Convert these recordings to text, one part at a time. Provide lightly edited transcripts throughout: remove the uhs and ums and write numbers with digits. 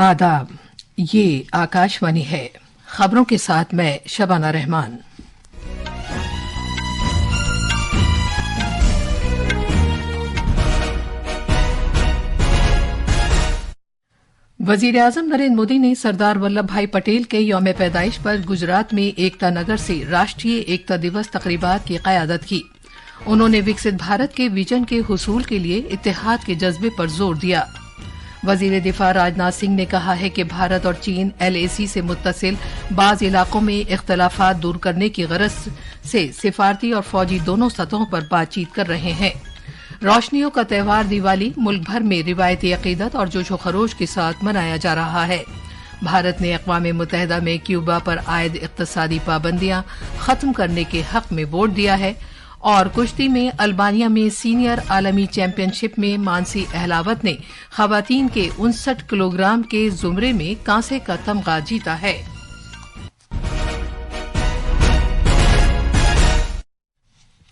आदाब, ये आकाशवाणी है। खबरों के साथ मैं शबाना रहमान। वजीर आजम नरेंद्र मोदी ने सरदार वल्लभ भाई पटेल के यौम पैदाइश पर गुजरात में एकता नगर से राष्ट्रीय एकता दिवस तकरीबात की क़यादत की। उन्होंने विकसित भारत के विजन के हुसूल के लिए इत्तेहाद के जज्बे पर जोर दिया। वजीर दिफा राजनाथ सिंह ने कहा है कि भारत और चीन LAC से मुत्तसिल बाज इलाकों में इख्तलाफात दूर करने की गरज से सिफारती और फौजी दोनों सतहों पर बातचीत कर रहे हैं। रोशनियों का त्यौहार दिवाली मुल्क भर में रिवायती अकीदत और जोशो खरोश के साथ मनाया जा रहा है। भारत ने अक़वाम मुत्तहिदा में क्यूबा पर आयद इक़्तिसादी पाबंदियां खत्म करने के हक में वोट दिया है और कुश्ती में अल्बानिया में सीनियर आलमी चैंपियनशिप में मानसी अहलावत ने खवातीन के 59 किलोग्राम के जुमरे में कांसे का तमगा जीता है।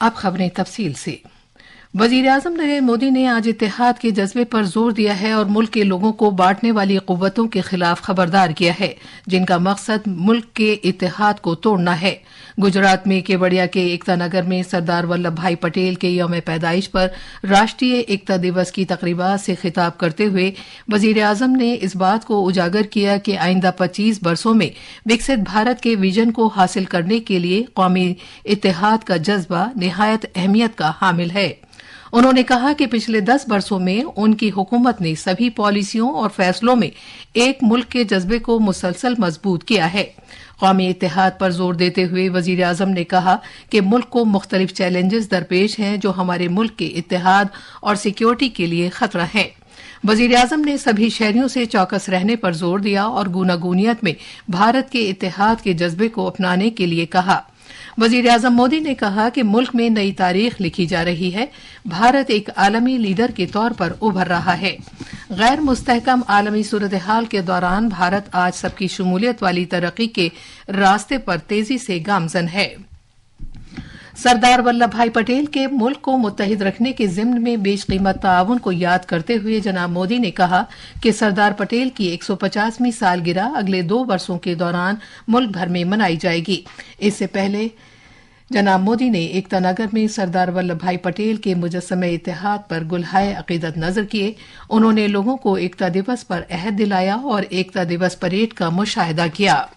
अब खबरें तफसील से। वजीर आजम नरेंद्र मोदी ने आज इत्तेहाद के जज्बे पर जोर दिया है और मुल्क के लोगों को बांटने वाली कुव्वतों के खिलाफ खबरदार किया है, जिनका मकसद मुल्क के इत्तेहाद को तोड़ना है। गुजरात में केवड़िया के एकता नगर में सरदार वल्लभ भाई पटेल के यौम पैदाइश पर राष्ट्रीय एकता दिवस की तकरीबात से खिताब करते हुए वजीर आजम ने इस बात को उजागर किया कि आइंदा 25 बरसों में विकसित भारत के विजन को हासिल करने के लिए कौमी इत्तेहाद का जज्बा निहायत अहमियत का हामिल है। उन्होंने कहा कि पिछले 10 बरसों में उनकी हुकूमत ने सभी पॉलिसियों और फैसलों में एक मुल्क के जज्बे को मुसलसल मजबूत किया है। कौमी इत्तेहाद पर जोर देते हुए वजीर आजम ने कहा कि मुल्क को मुख्तलिफ चैलेंजेस दरपेश हैं जो हमारे मुल्क के इत्तेहाद और सिक्योरिटी के लिए खतरा हैं। वजीर आजम ने सभी शहरियों से चौकस रहने पर जोर दिया और गूनागूनियत में भारत के इत्तेहाद के जज्बे को अपनाने के लिए कहा। वजीर आजम मोदी ने कहा कि मुल्क में नई तारीख लिखी जा रही है। भारत एक आलमी लीडर के तौर पर उभर रहा है। गैर मुस्तहकम आलमी सूरत हाल के दौरान भारत आज सबकी शमूलियत वाली तरक्की के रास्ते पर तेजी से गामजन है। सरदार वल्लभ भाई पटेल के मुल्क को मुत्तहिद रखने के ज़िम्न में बेशकीमत ताउन को याद करते हुए जनाब मोदी ने कहा कि सरदार पटेल की 150वीं सालगिरह अगले 2 वर्षों के दौरान मुल्क भर में मनाई जाएगी। इससे पहले जनाब मोदी ने एकता नगर में सरदार वल्लभ भाई पटेल के मुजस्समे इत्तेहाद पर गुलहाए अकीदत नजर किए। उन्होंने लोगों को एकता दिवस पर अहद दिलाया और एकता दिवस परेड का मुशाहिदा किया।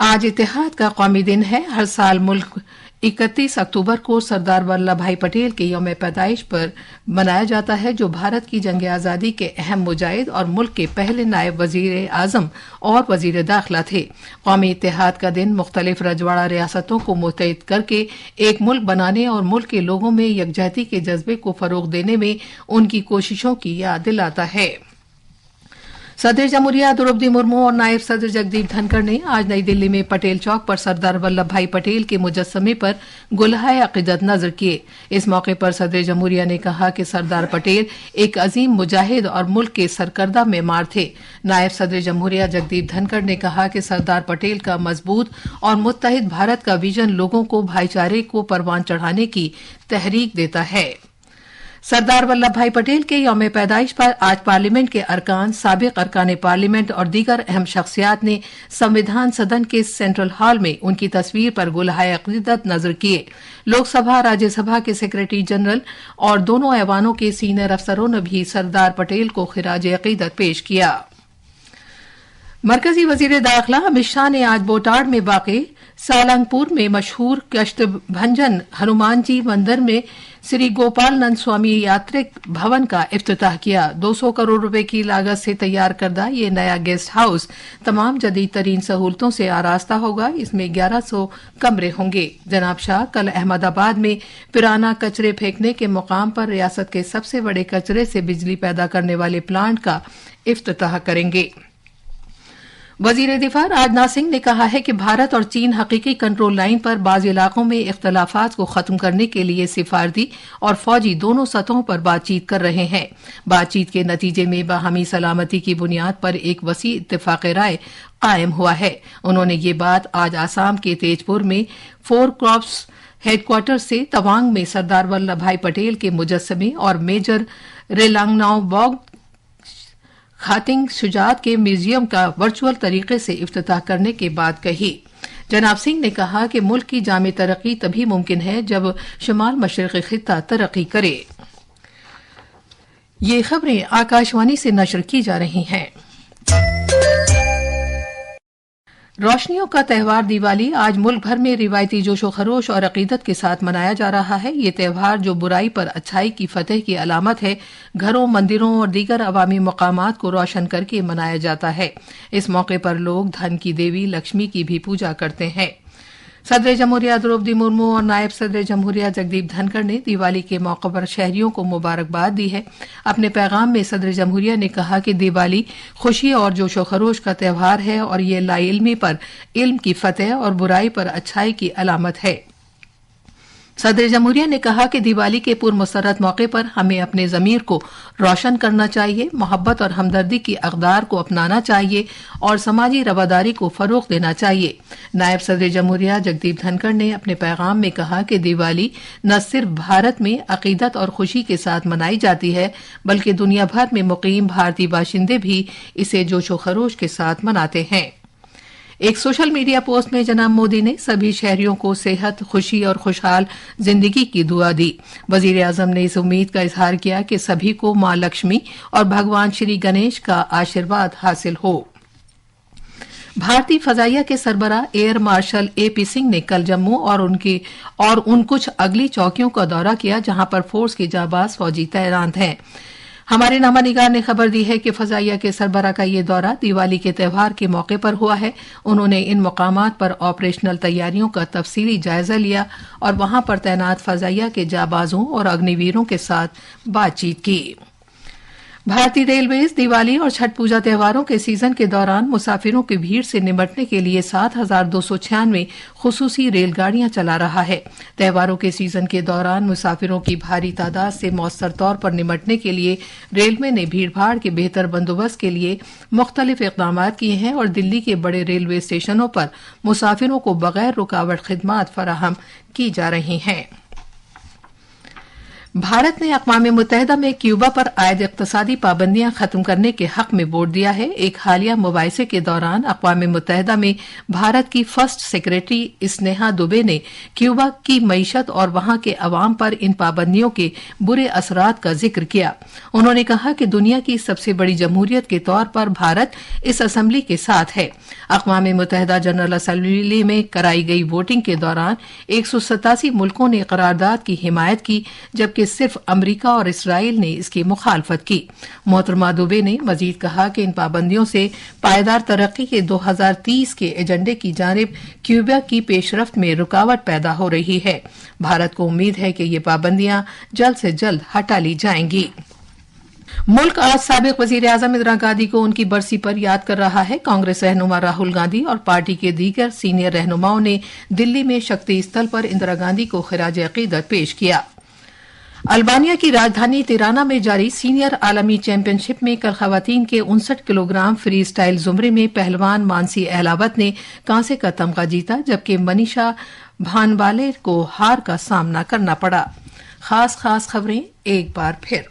आज इत्तेहाद का कौमी दिन है। हर साल मुल्क 31 अक्टूबर को सरदार वल्लभ भाई पटेल के यौम पैदाइश पर मनाया जाता है, जो भारत की जंग आज़ादी के अहम मुजाहिद और मुल्क के पहले नायब वजीर आजम और वजीर दाखिला थे। कौमी इत्तेहाद का दिन मुख्तलिफ रजवाड़ा रियासतों को मुत्तहिद करके एक मुल्क बनाने और मुल्क के लोगों में यकजहती के जज्बे को फरोग देने में उनकी कोशिशों की याद दिलाता है। सदर जमहूरिया द्रौपदी मुर्मू और नायब सदर जगदीप धनखड़ ने आज नई दिल्ली में पटेल चौक पर सरदार वल्लभ भाई पटेल के मुजस्समे पर गुलहाए अकीदत नजर किए। इस मौके पर सदर जमहूरिया ने कहा कि सरदार पटेल एक अजीम मुजाहिद और मुल्क के सरकर्दा मेमार थे। नायब सदर जमहूरिया जगदीप धनखड़ ने कहा कि सरदार पटेल का मजबूत और मुत्तहिद भारत का विजन लोगों को भाईचारे को परवान चढ़ाने की तहरीक देता है। सरदार वल्लभ भाई पटेल के यौम पैदाइश पर आज पार्लियामेंट के अरकान, साबिक अरकान पार्लियामेंट और दीगर अहम शख्सियात ने संविधान सदन के सेंट्रल हॉल में उनकी तस्वीर पर गुलहाए अकीदत नजर किए। लोकसभा राज्यसभा के सेक्रेटरी जनरल और दोनों ऐवानों के सीनियर अफसरों ने भी सरदार पटेल को खिराज अकीदत पेश किया। मरकजी वजीर दाखिला अमित शाह ने आज बोटाड़ में वाक़े सालंगपुर में मशहूर कष्टभंजन हनुमान जी मंदिर में श्री गोपालनंद स्वामी यात्रिक भवन का इफ्तिताह किया। 200 करोड़ रुपए की लागत से तैयार करदा ये नया गेस्ट हाउस तमाम जदीद तरीन सहूलतों से आरास्ता होगा। इसमें 1100 कमरे होंगे। जनाब शाह कल अहमदाबाद में पुराना कचरे फेंकने के मुकाम पर रियासत के सबसे बड़े कचरे से बिजली पैदा करने वाले प्लांट का इफ्तिताह करेंगे। वजीर दिफा राजनाथ सिंह ने कहा है कि भारत और चीन हकीकी कंट्रोल लाइन पर बाज इलाकों में इख्तलाफात को खत्म करने के लिए सिफारती और फौजी दोनों सतहों पर बातचीत कर रहे हैं। बातचीत के नतीजे में बाहमी सलामती की बुनियाद पर एक वसी इत्तेफाक राय कायम हुआ है। उन्होंने ये बात आज आसाम के तेजपुर में 4 कॉर्प्स हेडक्वार्टर से तवांग में सरदार वल्लभ भाई पटेल के मुजस्समे और मेजर रेलांगनाओ बॉग खातिंग शुजात के म्यूजियम का वर्चुअल तरीके से इफ्तिताह करने के बाद कही। जनाब सिंह ने कहा कि मुल्क की जामी तरक्की तभी मुमकिन है जब शुमाल मशरक़ी खित्ता तरक्की करे। ये खबरें आकाशवाणी से नशर की जा रही हैं। रोशनियों का त्यौहार दिवाली आज मुल्क भर में रिवायती जोशो खरोश और अकीदत के साथ मनाया जा रहा है। ये त्यौहार जो बुराई पर अच्छाई की फतेह की अलामत है, घरों, मंदिरों और दीगर अवामी मकामात को रोशन करके मनाया जाता है। इस मौके पर लोग धन की देवी लक्ष्मी की भी पूजा करते हैं। सदर जमहूरिया द्रौपदी मुर्मू और नायब सदर जमहूरिया जगदीप धनखड़ ने दिवाली के मौके पर शहरियों को मुबारकबाद दी है। अपने पैगाम में सदर जमहूरिया ने कहा कि दिवाली खुशी और जोशो खरोश का त्यौहार है और ये लाइल्मी पर इल्म की फतेह और बुराई पर अच्छाई की अलामत है। सदर जमहूरिया ने कहा कि दिवाली के पुरमसरत मौके पर हमें अपने ज़मीर को रोशन करना चाहिए, मोहब्बत और हमदर्दी की अक़दार को अपनाना चाहिए और समाजी रवादारी को फ़रोग़ देना चाहिए। नायब सदर जमहूरिया जगदीप धनखड़ ने अपने पैगाम में कहा कि दिवाली न सिर्फ भारत में अक़ीदत और खुशी के साथ मनाई जाती है, बल्कि दुनिया भर में मुक़ीम भारतीय बाशिंदे भी इसे जोशो खरोश के साथ मनाते हैं। एक सोशल मीडिया पोस्ट में जनाब मोदी ने सभी शहरियों को सेहत, खुशी और खुशहाल जिंदगी की दुआ दी। वजीर आजम ने इस उम्मीद का इजहार किया कि सभी को मां लक्ष्मी और भगवान श्री गणेश का आशीर्वाद हासिल हो। भारतीय फजाइया के सरबराह एयर मार्शल AP सिंह ने कल जम्मू और उन कुछ अगली चौकियों का दौरा किया जहां पर फोर्स के जाबाज फौजी तैनात हैं। हमारे नामानिगार ने खबर दी है कि फजाइया के सरबराह का ये दौरा दिवाली के त्यौहार के मौके पर हुआ है। उन्होंने इन मकामात पर ऑपरेशनल तैयारियों का तफसीली जायजा लिया और वहां पर तैनात फजाइया के जाबाजों और अग्निवीरों के साथ बातचीत की। भारतीय रेलवेज दिवाली और छठ पूजा त्योहारों के सीजन के दौरान मुसाफिरों की भीड़ से निपटने के लिए 7,296 खुसूसी रेलगाड़ियां चला रहा है। त्योहारों के सीजन के दौरान मुसाफिरों की भारी तादाद से मौसर तौर पर निपटने के लिए रेलवे ने भीड़भाड़ के बेहतर बंदोबस्त के लिए मुख्तलिफ इक़दामात किए हैं और दिल्ली के बड़े रेलवे स्टेशनों पर मुसाफिरों को बगैर रुकावट खिदमात फराहम की जा रही हैं। भारत ने अक़वाम मुत्तहिदा में क्यूबा पर आयद इक़्तिसादी पाबंदियां खत्म करने के हक में वोट दिया है। एक हालिया मुबाहिसे के दौरान अक़वाम मुत्तहिदा में भारत की फर्स्ट सेक्रेटरी स्नेहा दुबे ने क्यूबा की मईशत और वहां के अवाम पर इन पाबंदियों के बुरे असरात का जिक्र किया। उन्होंने कहा कि दुनिया की सबसे बड़ी जमहूरियत के तौर पर भारत इस असम्बली के साथ है। अक़वाम मुत्तहिदा जनरल असम्बली में कराई गई वोटिंग के दौरान 187 मुल्कों ने करारदाद की हिमायत की, जबकि कि सिर्फ अमरीका और इसराइल ने इसकी मुखालफत की। मोहतरमा दुबे ने मजीद कहा कि इन पाबंदियों से पायदार तरक्की के 2030 के एजेंडे की जानिब क्यूबा की पेशरफ्त में रुकावट पैदा हो रही है। भारत को उम्मीद है कि ये पाबंदियां जल्द से जल्द हटा ली जाएंगी। मुल्क आज साबिक वजीर आजम इंदिरा गांधी को उनकी बरसी पर याद कर रहा है। कांग्रेस रहनुमा राहुल गांधी और पार्टी के दीगर सीनियर रहनुमाओं ने दिल्ली में शक्ति स्थल पर इंदिरा गांधी को खिराज अकीदत पेश किया। अल्बानिया की राजधानी तिराना में जारी सीनियर आलमी चैंपियनशिप में कल खवातीन के 59 किलोग्राम फ्री स्टाइल जुमरे में पहलवान मानसी अहलावत ने कांसे का तमगा जीता, जबकि मनीषा भानवाले को हार का सामना करना पड़ा। खास खबरें एक बार फिर।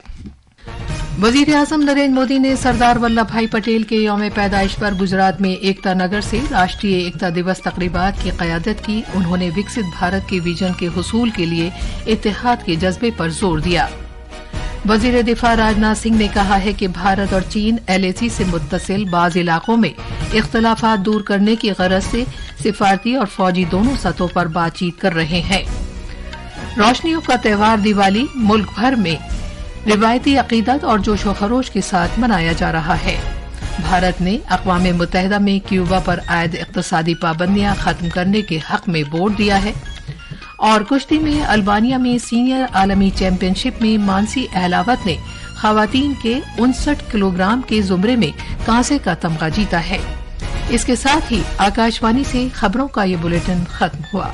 वजीर आजम नरेंद्र मोदी ने सरदार वल्लभ भाई पटेल के यौम पैदाइश पर गुजरात में एकता नगर से राष्ट्रीय एकता दिवस तकरीबात की क़यादत की। उन्होंने विकसित भारत के विजन के हुसूल के लिए इत्तेहाद के जज्बे पर जोर दिया। वजीर दिफा राजनाथ सिंह ने कहा है कि भारत और चीन LAC से मुत्तसिल बाज इलाकों में इख्तलाफात दूर करने की गरज से सिफारती और फौजी दोनों सतहों पर बातचीत कर रहे हैं। रोशनियों का त्यौहार दिवाली मुल्क भर में रिवायती अकीदत और जोशो खरोश के साथ मनाया जा रहा है। भारत ने अक़वाम मुत्तहिदा में क्यूबा पर आयद इक़्तिसादी पाबंदियां खत्म करने के हक में वोट दिया है। और कुश्ती में अल्बानिया में सीनियर आलमी चैंपियनशिप में मानसी अहलावत ने खवातीन के 59 किलोग्राम के जुमरे में कांसे का तमगा जीता है। इसके साथ ही आकाशवाणी से खबरों का ये बुलेटिन खत्म हुआ।